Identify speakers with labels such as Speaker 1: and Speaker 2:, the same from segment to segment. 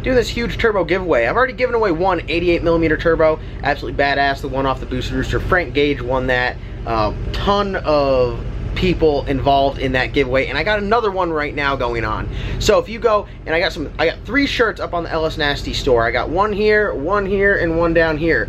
Speaker 1: do this huge turbo giveaway. I've already given away one 88mm turbo, absolutely badass, the one off the Boosted Rooster. Frank Gage won that. Ton of people involved in that giveaway, and I got another one right now going on. So if you go, and I got 3 shirts up on the LS Nasty store. I got one here, and one down here.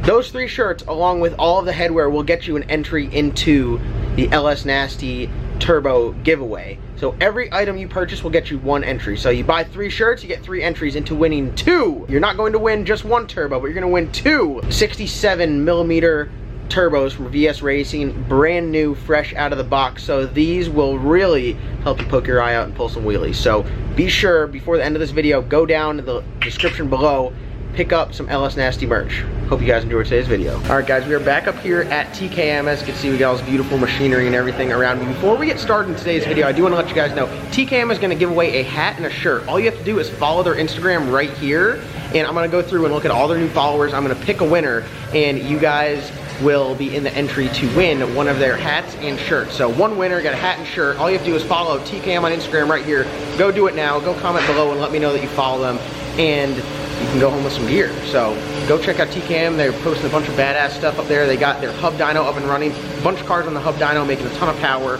Speaker 1: Those 3 shirts, along with all of the headwear, will get you an entry into the LS Nasty Turbo giveaway. So every item you purchase will get you 1 entry. So you buy 3 shirts, you get 3 entries into winning 2. You're not going to win just 1 turbo, but you're going to win 2 67mm turbos from VS Racing, brand new, fresh out of the box. So these will really help you poke your eye out and pull some wheelies. So be sure, before the end of this video, go down to the description below, pick up some LS Nasty merch. Hope you guys enjoyed today's video. Alright guys, we are back up here at TKM. As you can see, we got all this beautiful machinery and everything around me. Before we get started in today's video, I do want to let you guys know, TKM is going to give away a hat and a shirt. All you have to do is follow their Instagram right here, and I'm going to go through and look at all their new followers. I'm going to pick a winner, and you guys will be in the entry to win one of their hats and shirts. So 1 winner, got a hat and shirt. All you have to do is follow TKM on Instagram right here. Go do it now. Go comment below and let me know that you follow them, and you can go home with some gear. So go check out TKM. They're posting a bunch of badass stuff up there. They got their hub dyno up and running. A bunch of cars on the hub dyno making a ton of power.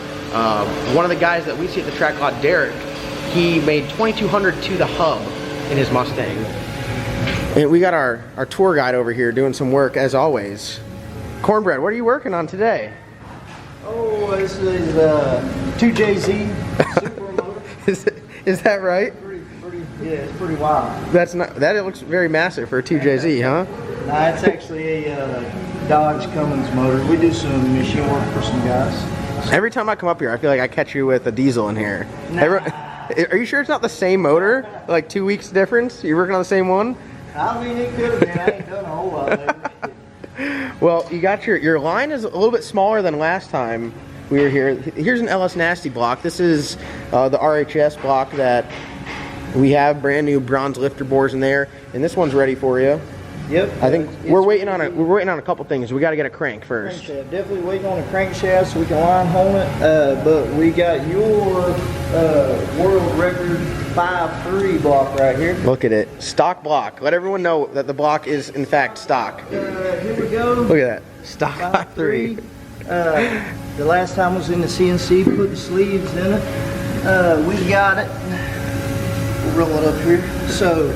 Speaker 1: One of the guys that we see at the track lot, Derek, he made 2200 to the hub in his Mustang. And we got our tour guide over here doing some work as always. Cornbread, what are you working on today?
Speaker 2: Oh, this is 2JZ Super motor.
Speaker 1: Is that right?
Speaker 2: Yeah, it's pretty wild.
Speaker 1: That looks very massive for a 2JZ, huh?
Speaker 2: Nah, it's actually a Dodge Cummins motor. We do some machine work for some guys.
Speaker 1: Every time I come up here, I feel like I catch you with a diesel in here.
Speaker 2: Nah.
Speaker 1: Are you sure it's not the same motor? Like 2 weeks difference? You're working on the same one?
Speaker 2: I mean, it could have been. I ain't done a whole lot lately.
Speaker 1: Well, you got your line is a little bit smaller than last time we were here. Here's an LS Nasty block. This is the RHS block that we have, brand new bronze lifter bores in there, and this one's ready for you.
Speaker 2: Yep.
Speaker 1: I think we're waiting on a couple things. We got to get a crank first.
Speaker 2: Definitely waiting on a crankshaft so we can line hone it. But we got your world record 5.3 block right here.
Speaker 1: Look at it, stock block. Let everyone know that the block is in fact stock.
Speaker 2: Here we go.
Speaker 1: Look at that, stock 5.3.
Speaker 2: The last time was in the CNC, put the sleeves in it. We got it. We'll roll it up here. So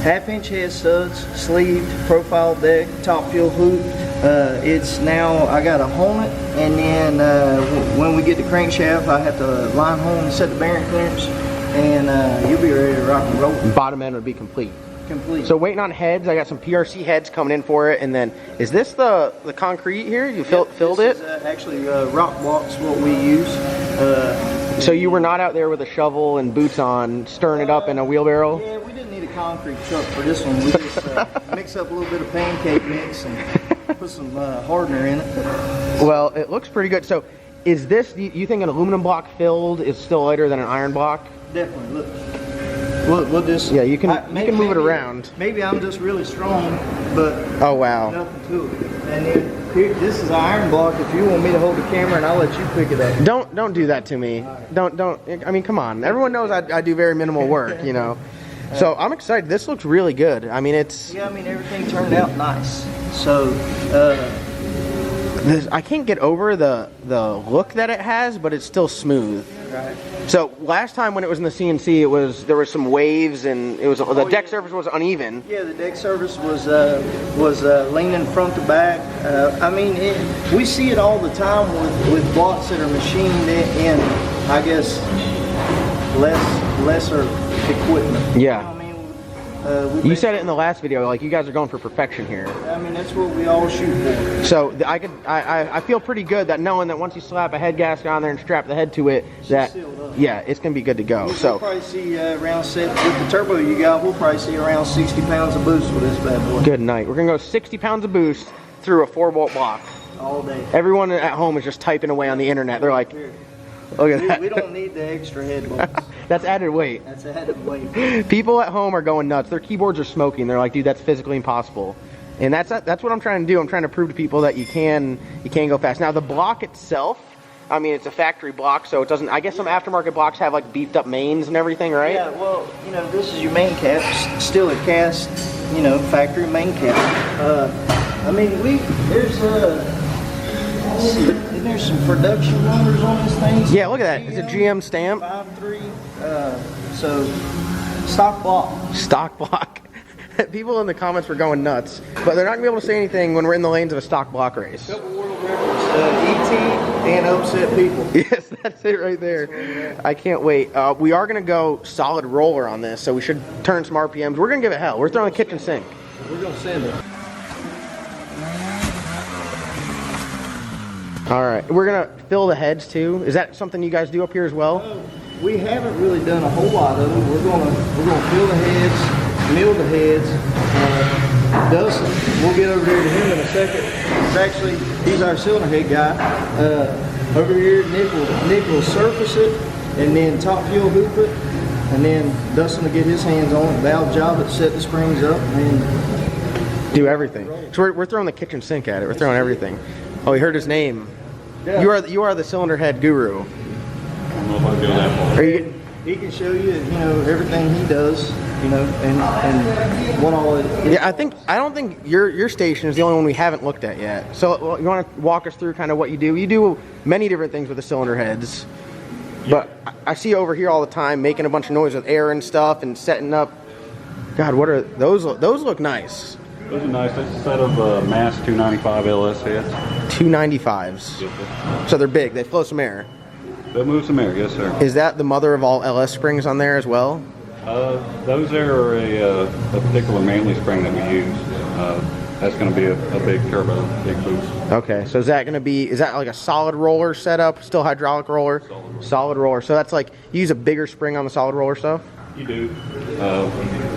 Speaker 2: 1/2-inch head studs, sleeved, profile deck, top fuel hoop. It's now, I got to hone it, and then when we get the crankshaft, I have to line hone and set the bearing clearance, and you'll be ready to rock and roll.
Speaker 1: Bottom end would be complete.
Speaker 2: Complete.
Speaker 1: So waiting on heads. I got some PRC heads coming in for it, and then is this the concrete here? You filled it?
Speaker 2: This is actually rock blocks, what we use.
Speaker 1: So you were not out there with a shovel and boots on, stirring it up in a wheelbarrow?
Speaker 2: Yeah, we didn't need a concrete truck for this one. We just mix up a little bit of pancake mix and put some hardener in it.
Speaker 1: Well, it looks pretty good. So is this, you think an aluminum block filled is still lighter than an iron block?
Speaker 2: Definitely. Look. We'll just,
Speaker 1: yeah, you can move it around.
Speaker 2: Maybe I'm just really strong, but
Speaker 1: oh wow,
Speaker 2: nothing to it. And then here, this is an iron block. If you want me to hold the camera, and I'll let you pick it up.
Speaker 1: Don't do that to me. Right. Don't. I mean, come on. Everyone knows I do very minimal work, you know. So I'm excited. This looks really good. I mean, it's.
Speaker 2: Yeah, I mean everything turned out nice. So.
Speaker 1: I can't get over the look that it has, but it's still smooth.
Speaker 2: Right.
Speaker 1: So last time when it was in the CNC, there was some waves and it was the deck surface was uneven.
Speaker 2: Yeah, the deck surface was leaning front to back. I mean, we see it all the time with blocks that are machined in, I guess, lesser equipment.
Speaker 1: Yeah.
Speaker 2: You know,
Speaker 1: you said it in the last video, like you guys are going for perfection here.
Speaker 2: I mean, that's what we all shoot for.
Speaker 1: So I feel pretty good that knowing that once you slap a head gasket on there and strap the head to it, that yeah, it's gonna be good to go.
Speaker 2: We'll probably see around with the turbo you got. We'll probably see around 60 pounds of boost with this bad boy.
Speaker 1: Good night. We're gonna go 60 pounds of boost through a 4-bolt block.
Speaker 2: All day.
Speaker 1: Everyone at home is just typing away on the internet. They're like, look at that.
Speaker 2: We don't need the extra head bolts.
Speaker 1: That's added weight.
Speaker 2: That's added weight.
Speaker 1: People at home are going nuts. Their keyboards are smoking. They're like, dude, that's physically impossible. And that's what I'm trying to do. I'm trying to prove to people that you can go fast. Now the block itself, I mean, it's a factory block, so it doesn't. I guess some aftermarket blocks have like beefed up mains and everything, right?
Speaker 2: Yeah, well, you know, this is your main cap, still a cast, you know, factory main cap. I mean, there's some production numbers on this thing.
Speaker 1: Yeah, look at that. It's a GM stamp.
Speaker 2: 5.3. So stock block.
Speaker 1: Stock block. People in the comments were going nuts, but they're not gonna be able to say anything when we're in the lanes of a stock block race.
Speaker 2: Couple world records, ET and upset people.
Speaker 1: Yes, that's it right there. I can't wait. We are gonna go solid roller on this, so we should turn some RPMs. We're gonna give it hell. We're throwing a kitchen sink.
Speaker 2: We're gonna send it.
Speaker 1: All right, we're gonna fill the heads too. Is that something you guys do up here as well?
Speaker 2: We haven't really done a whole lot of them. We're gonna fill the heads, mill the heads. Dustin, we'll get over there to him in a second. He's our cylinder head guy. Over here, Nick will surface it, and then top fuel hoop it, and then Dustin will get his hands on it, valve job it, set the springs up, and
Speaker 1: do everything. So we're throwing the kitchen sink at it. We're throwing everything. Oh, he heard his name.
Speaker 2: Yeah.
Speaker 1: You are the cylinder head guru.
Speaker 3: I don't know if I go that far.
Speaker 2: He can show you, you know, everything he does, you know, and what all it is.
Speaker 1: Yeah, I don't think your station is the only one we haven't looked at yet. So you want to walk us through kind of what you do? You do many different things with the cylinder heads, but I see you over here all the time making a bunch of noise with air and stuff and setting up. God, what are those? Those look nice.
Speaker 3: Those are nice. That's a set of mass 295 LS heads.
Speaker 1: 295s.
Speaker 3: Yes, sir.
Speaker 1: So they're big. They flow some air.
Speaker 3: They'll move some air, yes, sir.
Speaker 1: Is that the mother of all LS springs on there as well?
Speaker 3: Those there are a particular Manley spring that we use. That's going to be a big turbo, big boost.
Speaker 1: Okay, so is that like a solid roller setup, still hydraulic roller? Solid roller. So that's like, you use a bigger spring on the solid roller stuff?
Speaker 3: You do.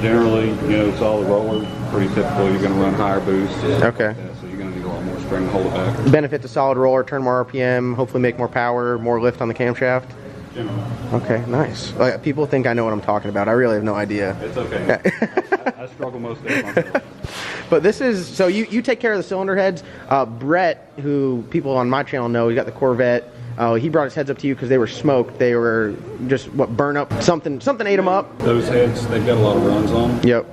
Speaker 3: Generally, you know, solid roller, pretty typical. You're going to run higher boosts.
Speaker 1: Okay.
Speaker 3: So you're going to need a lot more spring to hold it back.
Speaker 1: Benefit to solid roller, turn more RPM, hopefully make more power, more lift on the camshaft?
Speaker 3: Generally.
Speaker 1: Okay, nice. Like, people think I know what I'm talking about. I really have no idea.
Speaker 3: It's okay. I struggle most days myself.
Speaker 1: But this is, so you take care of the cylinder heads. Brett, who people on my channel know, he got the Corvette. He brought his heads up to you because they were smoked. They were just, burn up? Something ate them up?
Speaker 3: Those heads, they've got a lot of runs on them.
Speaker 1: Yep.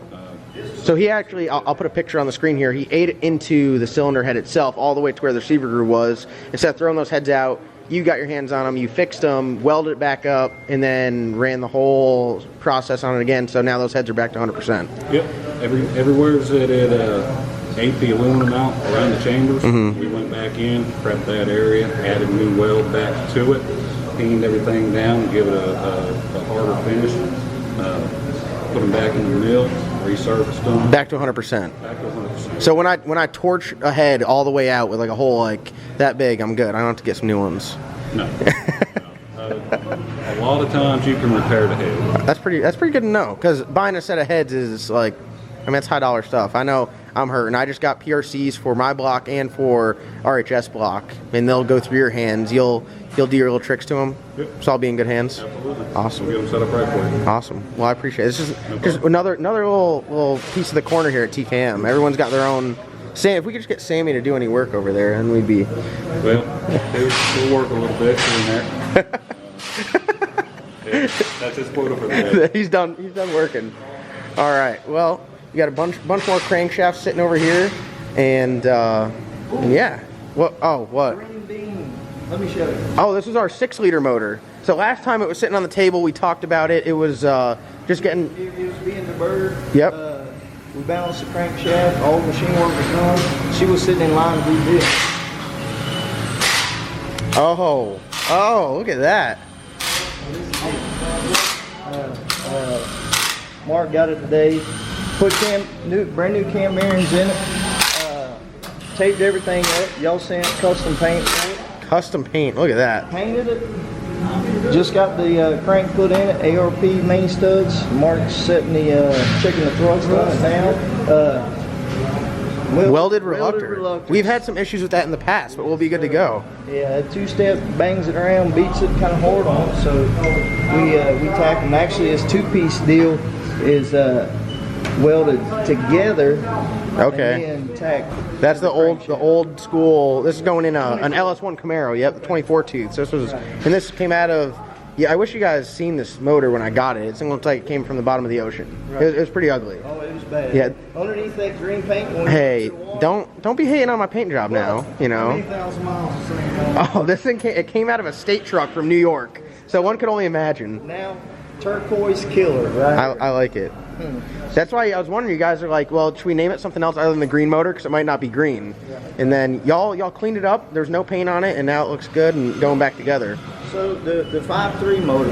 Speaker 1: So he actually, I'll put a picture on the screen here. He ate into the cylinder head itself all the way to where the receiver groove was. Instead of throwing those heads out, you got your hands on them, you fixed them, welded it back up, and then ran the whole process on it again. So now those heads are back to 100%.
Speaker 3: Yep. Everywhere's that it ate the aluminum out around the chambers. We went back in, prepped that area, added new weld back to it, cleaned everything down, give it a harder finish, put them back in the mill, resurfaced them.
Speaker 1: Back to 100%.
Speaker 3: Back to 100%.
Speaker 1: So when I torch a head all the way out with like a hole like that big, I'm good. I don't have to get some new ones.
Speaker 3: No. A lot of times you can repair the head.
Speaker 1: That's pretty good to know, because buying a set of heads is like, I mean, it's high dollar stuff. I know I'm hurting. I just got PRCs for my block and for RHS block, and they'll go through your hands. You'll do your little tricks to them.
Speaker 3: Yep.
Speaker 1: So I'll be in good hands.
Speaker 3: Absolutely.
Speaker 1: Awesome.
Speaker 3: We'll get them set up right for you.
Speaker 1: Awesome. Well, I appreciate it. This is just another little piece of the corner here at TKM. Everyone's got their own. Sam, if we could just get Sammy to do any work over there, then we'd be.
Speaker 3: Well, he'll work a little bit here and there. That's his quota for the day.
Speaker 1: He's done working. All right. Well, you got a bunch more crankshafts sitting over here, and yeah. What? Oh, what?
Speaker 2: Green bean. Let me show you.
Speaker 1: Oh, this is our 6-liter motor. So last time it was sitting on the table, we talked about it. It was just getting.
Speaker 2: It was being the bird.
Speaker 1: Yep.
Speaker 2: We balanced the crankshaft. All the machine work was done. She was sitting in line to do this.
Speaker 1: Oh, look at that.
Speaker 2: Mark got it today. Put brand new cam bearings in it. Taped everything up. Y'all sent custom paint for it.
Speaker 1: Custom paint. Look at that.
Speaker 2: Painted it. Just got the crank put in it. ARP main studs. Mark's setting checking the thrust on it now.
Speaker 1: Welded reluctor. We've had some issues with that in the past, but we'll be good to go.
Speaker 2: Yeah, 2-step bangs it around, beats it kind of hard on it. So we tack them. Actually, this 2-piece deal is welded together.
Speaker 1: Okay.
Speaker 2: And then tacked
Speaker 1: That's the old school. This is going in an LS1 Camaro. Yep, the 24 tooth. So this was, and this came out of. Yeah, I wish you guys seen this motor when I got it. It looked like it came from the bottom of the ocean. Right. It was pretty ugly.
Speaker 2: Oh, it was bad.
Speaker 1: Yeah.
Speaker 2: Underneath that green paint.
Speaker 1: Hey, don't be hating on my paint job now. You know.
Speaker 2: 20,000 miles.
Speaker 1: Oh, this thing came out of a state truck from New York. So one could only imagine.
Speaker 2: Now, turquoise killer, right?
Speaker 1: I like it. That's why I was wondering. You guys are like, well, should we name it something else other than the green motor? Because it might not be green. And then y'all cleaned it up. There's no paint on it, and now it looks good and going back together.
Speaker 2: So the 5.3 motor,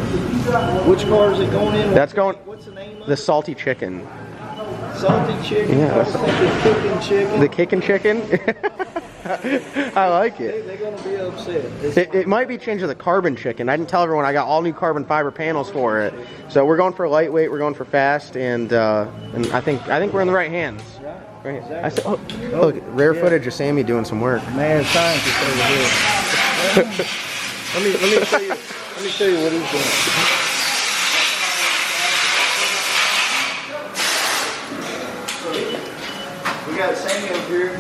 Speaker 2: which car is it going in?
Speaker 1: That's going.
Speaker 2: What's the name of it?
Speaker 1: The salty chicken.
Speaker 2: Salty chicken.
Speaker 1: Yeah.
Speaker 2: I was thinking kicking chicken.
Speaker 1: The kicking chicken. I like it.
Speaker 2: They're gonna be upset.
Speaker 1: It might be changed to the carbon chicken. I didn't tell everyone I got all new carbon fiber panels for it. So we're going for lightweight. We're going for fast, and I think we're in the right hands. Right. Exactly. I said, look, rare footage of Sammy doing some work.
Speaker 2: Man, scientist over here. Let me show you. Let me show you what he's doing. We got Sammy over here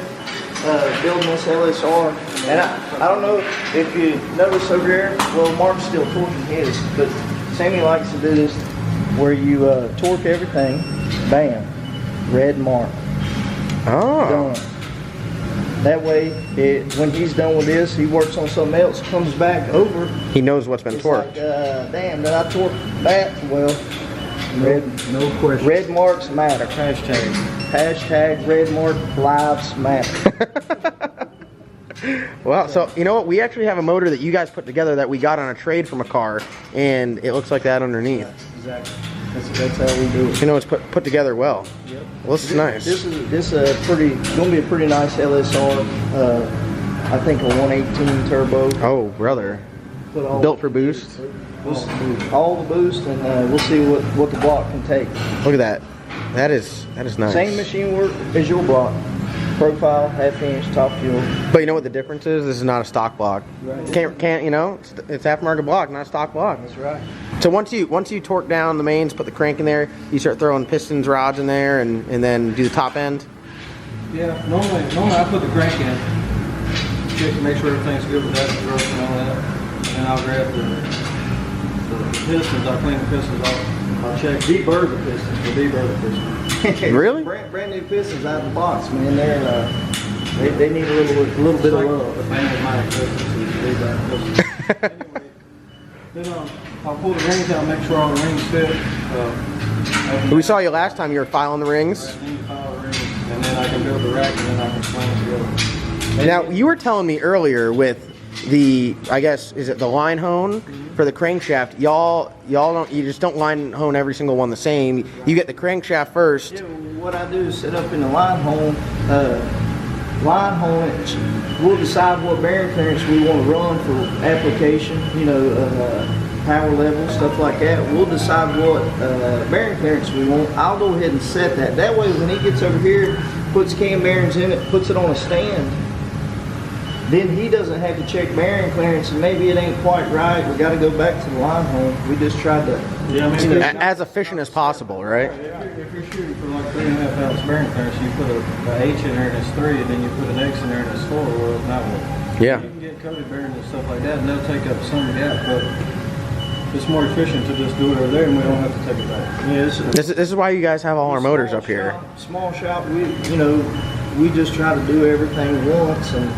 Speaker 2: building this LSR, and I don't know if you notice over here. Well, Mark's still torquing his, but Sammy likes to do this where you torque everything. Bam, red mark.
Speaker 1: Oh.
Speaker 2: Done. That way, when he's done with this, he works on something else, comes back over.
Speaker 1: He knows what's been torqued.
Speaker 2: Like, damn, did I torque that? Well, no question. Red marks matter. Hashtag red mark lives matter.
Speaker 1: Well, so you know what? We actually have a motor that you guys put together that we got on a trade from a car, and it looks like that underneath.
Speaker 2: Exactly. That's how we do it.
Speaker 1: You know, it's put together well.
Speaker 2: Yep.
Speaker 1: Well, this is nice.
Speaker 2: This is gonna be a pretty nice LSR. I think a 118 turbo.
Speaker 1: Oh, brother. Built for boost.
Speaker 2: All the boost, and we'll see what the block can take.
Speaker 1: Look at that. That is nice.
Speaker 2: Same machine work as your block. Profile, half-inch, top fuel.
Speaker 1: But you know what the difference is? This is not a stock block.
Speaker 2: Right.
Speaker 1: Can't you know? It's aftermarket block, not a stock block.
Speaker 2: That's right.
Speaker 1: So once you torque down the mains, put the crank in there, you start throwing pistons, rods in there, and then do the top end.
Speaker 4: Yeah, normally I put the crank in, check to make sure everything's good with that, thrust and all that, and then I'll grab the pistons. I'll clean the pistons off. I'll check deburr the pistons.
Speaker 1: Really?
Speaker 2: Brand new pistons out of the box, man. They need a little bit of love.
Speaker 4: The band might anyway, then I'll pull the rings out, make sure all the rings fit.
Speaker 1: We saw you last time. You were filing the rings.
Speaker 4: I need to file the rings, and then I can build the rack, and then I can slam it together.
Speaker 1: Now you were telling me earlier with the, I guess, is it the line hone for the crankshaft? Y'all just don't line hone every single one the same. You get the crankshaft first.
Speaker 2: Yeah, what I do is set up in the line hone. We'll decide what bearing clearance we want to run for application. You know, power level, stuff like that. We'll decide what bearing clearance we want. I'll go ahead and set that. That way, when he gets over here, puts cam bearings in it, puts it on a stand, then he doesn't have to check bearing clearance, and maybe it ain't quite right. We got to go back to the line home. We just tried to,
Speaker 1: as efficient as possible, right?
Speaker 4: If you're shooting for like 3.5 ounce bearing clearance, you put a H in there and it's 3, and then you put an X in there and it's 4. Well, that will.
Speaker 1: Yeah.
Speaker 4: You can get coated bearings and stuff like that, and they'll take up some of the gap, but it's more efficient to just do it over there, and we don't have to take it back.
Speaker 2: Yeah,
Speaker 1: This is why you guys have all our motors up here.
Speaker 2: Small shop. We just try to do everything once and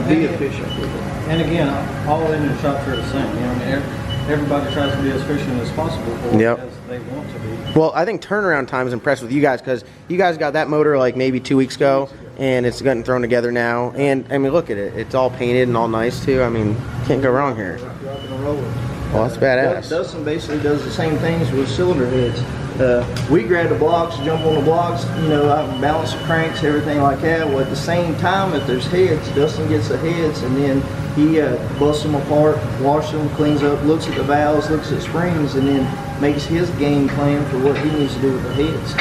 Speaker 2: be efficient with it.
Speaker 4: And again, all in the shops are the same. You know, I mean, everybody tries to be as efficient as possible for
Speaker 1: Yep.
Speaker 4: as they want to be.
Speaker 1: Well, I think turnaround time is impressed with you guys because you guys got that motor like maybe 2 weeks ago, and it's getting thrown together now. And I mean, look at it; it's all painted and all nice too. I mean, can't go wrong here.
Speaker 2: Rocking and rolling.
Speaker 1: Well, that's badass.
Speaker 2: Dustin basically does the same things with cylinder heads. We grab the blocks, jump on the blocks, I can balance the cranks, everything like that. Well, at the same time, if there's heads, Dustin gets the heads, and then he busts them apart, washes them, cleans up, looks at the valves, looks at springs, and then makes his game plan for what he needs to do with the heads.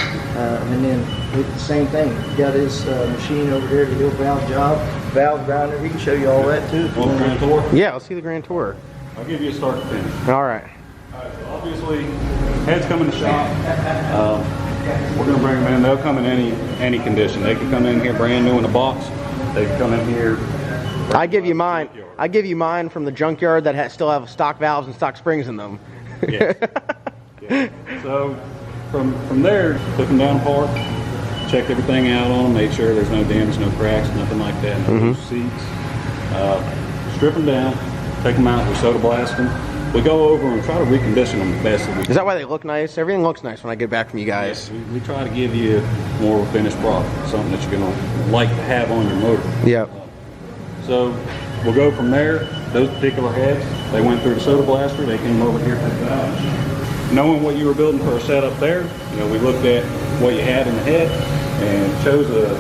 Speaker 2: And then with the same thing, he got his machine over there to do a valve job, valve grinder. He can show you all that too.
Speaker 3: Well, Grand Tour?
Speaker 1: Yeah, let's see the Grand Tour.
Speaker 3: I'll give you a start to finish.
Speaker 1: All right.
Speaker 3: So obviously, heads come in the shop. we're going to bring them in. They'll come in any condition. They can come in here brand new in a box. They can come in here.
Speaker 1: I give you mine. I give you mine from the junkyard that still have stock valves and stock springs in them.
Speaker 3: Yes. Yeah. So from there, took them down apart, checked everything out on them, made sure there's no damage, no cracks, nothing like that, no loose seats. Strip them down, take them out, we soda blast them. We go over and try to recondition them the best that we can.
Speaker 1: Is that why they look nice? Everything looks nice when I get back from you guys.
Speaker 3: Yes, we try to give you more of a finished product, something that you're going to like to have on your motor.
Speaker 1: Yep.
Speaker 3: So we'll go from there. Those particular heads, they went through the soda blaster, they came over here for the valves. Knowing what you were building for a setup there, we looked at what you had in the head and chose a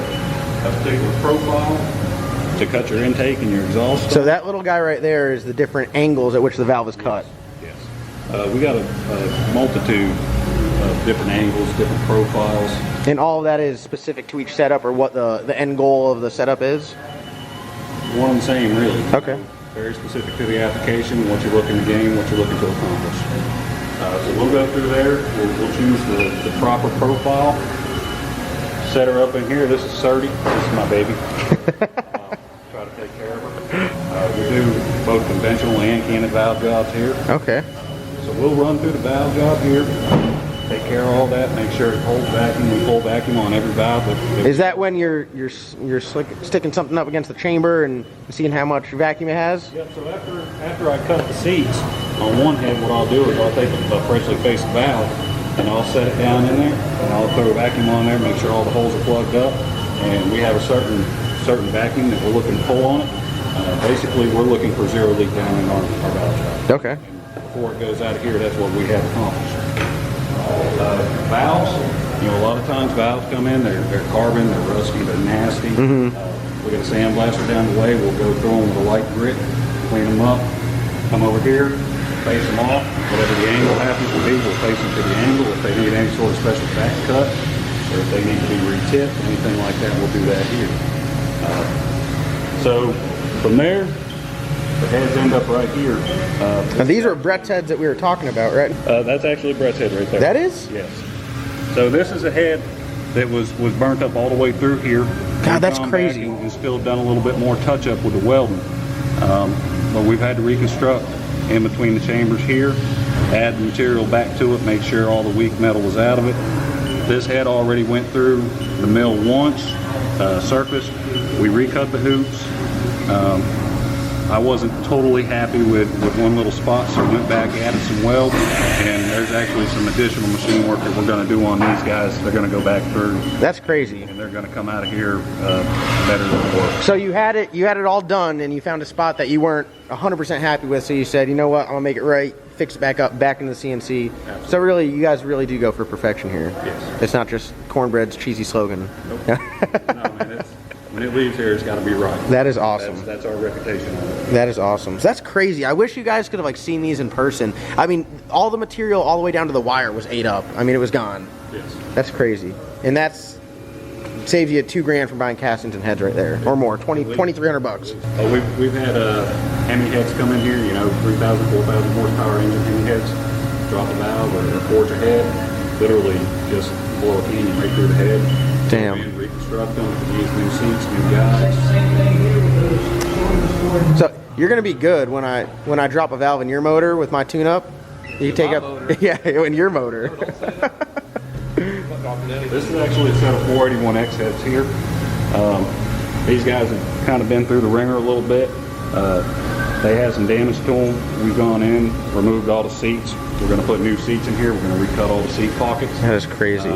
Speaker 3: particular profile to cut your intake and your exhaust.
Speaker 1: So that little guy right there is the different angles at which the valve is cut.
Speaker 3: Yes. We got a multitude of different angles, different profiles.
Speaker 1: And all of that is specific to each setup, or what the end goal of the setup is?
Speaker 3: One and the same, really.
Speaker 1: Okay.
Speaker 3: Very specific to the application, what you're looking to gain, what you're looking to accomplish. So we'll go through there. We'll choose the proper profile. Set her up in here. This is 30. This is my baby. Try to take care of her. We do both conventional and canted valve jobs here.
Speaker 1: Okay.
Speaker 3: So we'll run through the valve job here, take care of all that, make sure it holds vacuum. We pull vacuum on every valve.
Speaker 1: Is that when you're sticking something up against the chamber and seeing how much vacuum it has?
Speaker 3: Yep. So after I cut the seats on one head, what I'll do is I'll take a freshly faced valve and I'll set it down in there and I'll throw a vacuum on there, make sure all the holes are plugged up, and we have a certain vacuum that we're looking to pull on it. Basically, we're looking for zero leak down in our valve job.
Speaker 1: Okay.
Speaker 3: And before it goes out of here, that's what we have accomplished. Valves, a lot of times valves come in, they're carbon, they're rusty, they're nasty. We got a sandblaster down the way, we'll go through them with a light grit, clean them up, come over here, face them off. Whatever the angle happens to be, we'll face them to the angle. If they need any sort of special back cut, or if they need to be re-tipped, anything like that, we'll do that here. So from there, the heads end up right here.
Speaker 1: Now these are Brett's heads that we were talking about, right?
Speaker 3: That's actually Brett's head right there.
Speaker 1: That is?
Speaker 3: Yes. So this is a head that was burnt up all the way through here.
Speaker 1: God, that's crazy.
Speaker 3: And still done a little bit more touch-up with the welding. But we've had to reconstruct in between the chambers here, add the material back to it, make sure all the weak metal was out of it. This head already went through the mill once, surfaced. We recut the hoops. I wasn't totally happy with one little spot, so I went back, added some welds, and there's actually some additional machine work that we're going to do on these guys. They're going to go back through.
Speaker 1: That's crazy.
Speaker 3: And they're going to come out of here better than before.
Speaker 1: So you had it all done, and you found a spot that you weren't 100% happy with, so you said, you know what, I'm going to make it right, fix it back up, back into the CNC. Absolutely. So really, you guys really do go for perfection here.
Speaker 3: Yes.
Speaker 1: It's not just cornbread's cheesy slogan.
Speaker 3: Nope. No, man, when it leaves here, it's got to be right.
Speaker 1: That is awesome.
Speaker 3: That's our reputation on it.
Speaker 1: That is awesome. So that's crazy. I wish you guys could have seen these in person. I mean, all the material all the way down to the wire was ate up. I mean, it was gone.
Speaker 3: Yes.
Speaker 1: That's crazy. And that's saves you $2,000 from buying castings and heads right there, or more, $2,300.
Speaker 3: We've had Hemi heads come in here, 3,000, 4,000 horsepower engine Hemi heads, drop a valve or forge a head, literally just blow a canyon right through the head.
Speaker 1: Damn.
Speaker 3: And reconstruct them, use new seats, new guides.
Speaker 1: So you're gonna be good when I drop a valve in your motor with my tune-up. You take up,
Speaker 4: motor.
Speaker 1: Yeah, in your motor.
Speaker 3: This is actually a set of 481X heads here. These guys have kind of been through the ringer a little bit. They had some damage to them. We've gone in, removed all the seats. We're going to put new seats in here. We're going to recut all the seat pockets.
Speaker 1: That is crazy.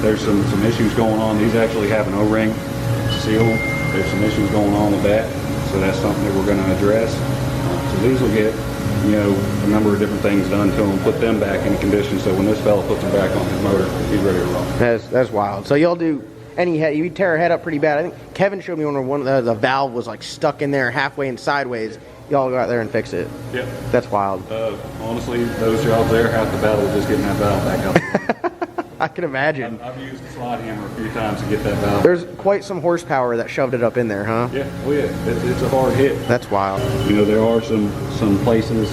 Speaker 3: There's some issues going on. These actually have an O-ring seal. There's some issues going on with that. So that's something that we're going to address. So these will get, a number of different things done to them, put them back in condition. So when this fella puts them back on his motor, he's ready to roll.
Speaker 1: That's wild. So y'all do any head, you tear a head up pretty bad. I think Kevin showed me one of the valve was stuck in there halfway and sideways. Y'all go out there and fix it.
Speaker 3: Yep.
Speaker 1: That's wild.
Speaker 3: Honestly, those jobs there, half the battle is just getting that valve back up.
Speaker 1: I can imagine.
Speaker 3: I've used the slide hammer a few times to get that valve.
Speaker 1: There's quite some horsepower that shoved it up in there, huh?
Speaker 3: Yeah, oh yeah, it's a hard hit.
Speaker 1: That's wild.
Speaker 3: There are some places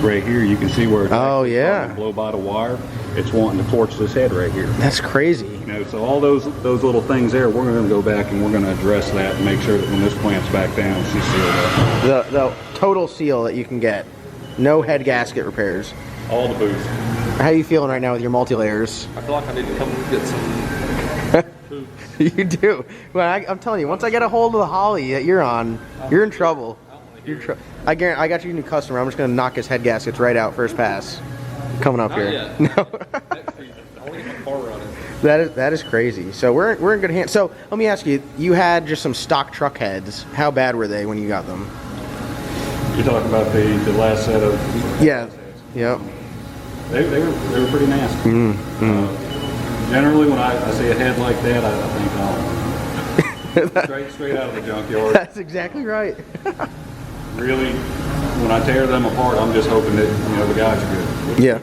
Speaker 3: right here you can see where it's
Speaker 1: yeah,
Speaker 3: blow by the wire. it's wanting to torch this head right here.
Speaker 1: That's crazy.
Speaker 3: You know, so all those little things there, we're going to go back and we're going to address that and make sure that when this plant's back down, she's sealed up.
Speaker 1: The total seal that you can get. No head gasket repairs.
Speaker 3: All the boost.
Speaker 1: How are you feeling right now with your multi-layers?
Speaker 4: I feel like I need to come and get some food.
Speaker 1: You do. Well, I'm telling you, once I get a hold of the holly that you're on, you're in trouble. I guarantee, I got you a new customer. I'm just going to knock his head gaskets right out first pass. Coming up here.
Speaker 4: Yet.
Speaker 1: No.
Speaker 4: Next season. I want to get my car running.
Speaker 1: That is crazy. So we're in good hands. So let me ask you, you had just some stock truck heads. How bad were they when you got them?
Speaker 3: You're talking about the last set of...
Speaker 1: Yeah. Yep.
Speaker 3: They were pretty nasty. Generally, when I see a head like that, I think, oh, straight out of the junkyard.
Speaker 1: That's exactly right.
Speaker 3: Really, when I tear them apart, I'm just hoping that, you know, the guys are good.
Speaker 1: Yeah.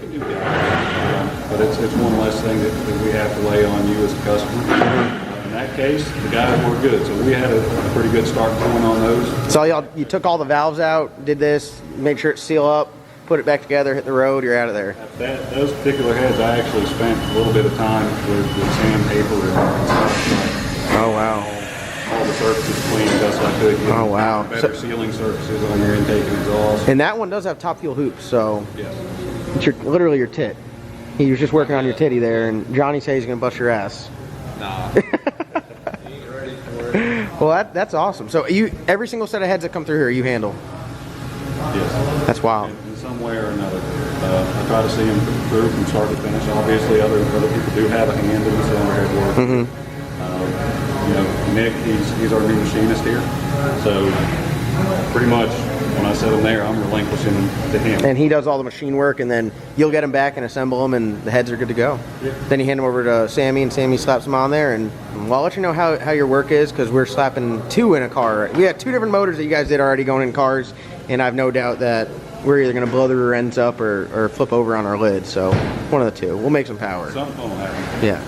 Speaker 3: But it's one less thing that we have to lay on you as a customer. In that case, the guys were good, so we had a pretty good start going on those.
Speaker 1: So you took all the valves out, did this, make sure it's seal up, put it back together, hit the road, you're out of there.
Speaker 3: Those particular heads, I actually spent a little bit of time with sandpaper and stuff.
Speaker 1: Oh wow.
Speaker 3: All the surfaces cleaned as best I could.
Speaker 1: Oh wow.
Speaker 3: Better sealing surfaces on your intake and exhaust.
Speaker 1: And that one does have top fuel hoops, so
Speaker 3: Yes.
Speaker 1: it's literally your tit. He was just working on your titty there, and Johnny says he's gonna bust your ass.
Speaker 4: Nah. You ain't ready for it.
Speaker 1: Well, that's awesome. So every single set of heads that come through here, you handle.
Speaker 3: Yes.
Speaker 1: That's wild.
Speaker 3: In some way or another. I try to see them through from start to finish. Obviously, other people do have a hand in the cylinder head work. You know, Nick, he's our new machinist here. So pretty much when I set them there, I'm relinquishing them to him.
Speaker 1: And he does all the machine work, and then you'll get them back and assemble them, and the heads are good to go.
Speaker 3: Yep.
Speaker 1: Then you hand them over to Sammy, and Sammy slaps them on there. And well, I'll let you know how your work is, because we're slapping two in a car. We got two different motors that you guys did already going in cars, and I've no doubt that we're either going to blow the rear ends up or flip over on our lid. So one of the two. We'll make some power.
Speaker 3: Something will happen.
Speaker 1: Yeah.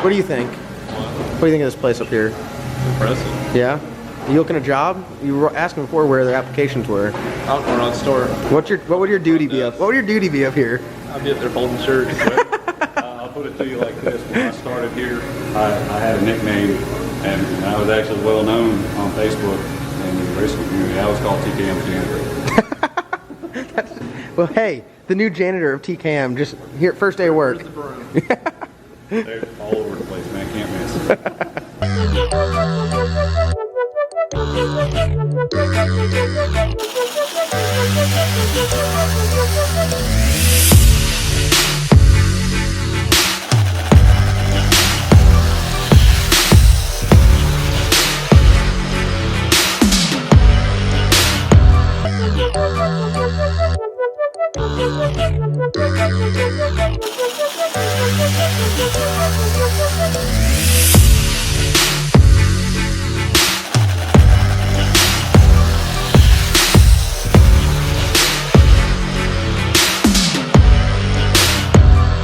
Speaker 1: What do you think? What do you think of this place up here?
Speaker 4: Impressive.
Speaker 1: Yeah? You looking a job? You were asking before where their applications were.
Speaker 4: I'll run on the store.
Speaker 1: What would your duty be up? What would your duty be up here?
Speaker 4: I'll be up there folding shirts.
Speaker 3: I'll put it to you like this. When I started here, I had a nickname, and I was actually well known on Facebook and in the racing community. I was called TKM Janitor.
Speaker 1: Well, hey, the new janitor of TKM, just here, first day of work.
Speaker 3: They're all over the place, man. Can't miss.
Speaker 5: Thank you.